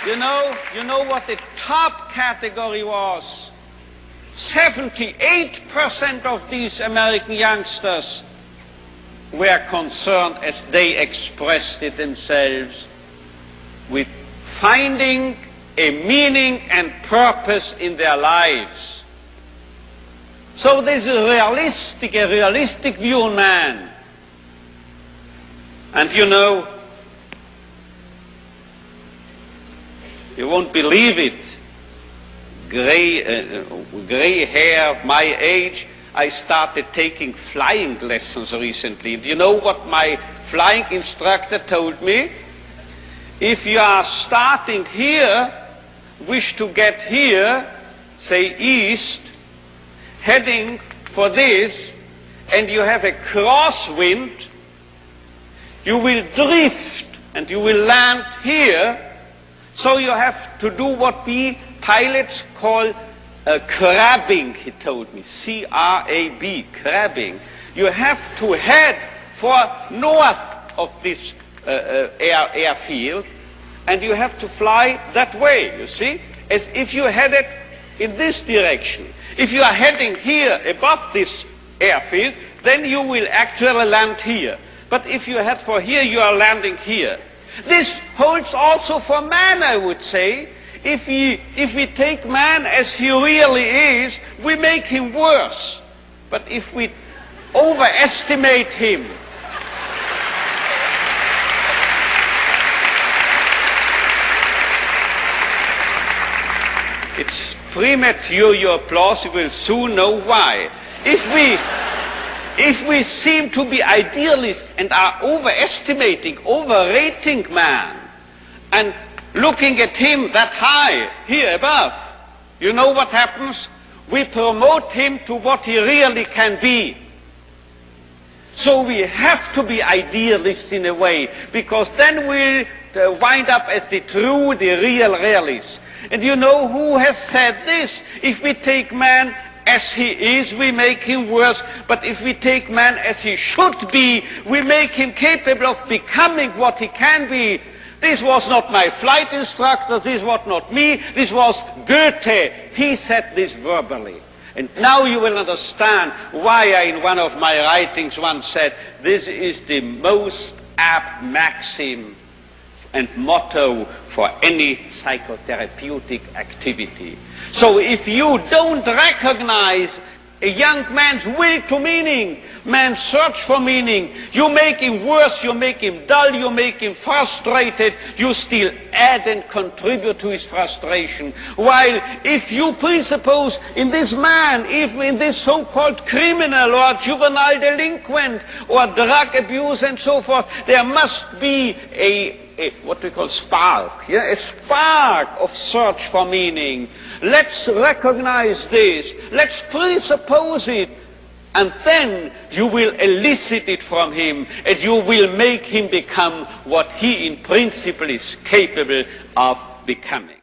You know what the top category was? 78% of these American youngsters were concerned, as they expressed it themselves, with finding a meaning and purpose in their lives. So this is a realistic view on man. And you won't believe it, gray hair, my age, I started taking flying lessons recently. Do you know what my flying instructor told me? If you are starting here, wish to get here, say east, heading for this, and you have a crosswind, you will drift and you will land here. So you have to do what we pilots call crabbing, he told me, C-R-A-B, crabbing. You have to head for north of this airfield, and you have to fly that way, you see, as if you headed in this direction. If you are heading here above this airfield, then you will actually land here. But if you head for here, you are landing here. This holds also for man, I would say. If we take man as he really is, we make him worse. But if we overestimate him, it's premature, your applause, you will soon know why. If we seem to be idealists and are overestimating, overrating man, and looking at him that high, here above, you know what happens? We promote him to what he really can be. So we have to be idealists in a way, because then we'll wind up as the real realists. And you know who has said this? If we take man as he is, we make him worse. But if we take man as he should be, we make him capable of becoming what he can be. This was not my flight instructor, this was not me, this was Goethe. He said this verbally. And now you will understand why I, in one of my writings, once said, this is the most apt maxim and motto for any psychotherapeutic activity. So if you don't recognize a young man's will to meaning, man's search for meaning, you make him worse, you make him dull, you make him frustrated, you still add and contribute to his frustration. While if you presuppose in this man, even in this so-called criminal or juvenile delinquent or drug abuse and so forth, there must be a what we call spark, a spark of search for meaning. Let's recognize this, let's presuppose it, and then you will elicit it from him, and you will make him become what he in principle is capable of becoming.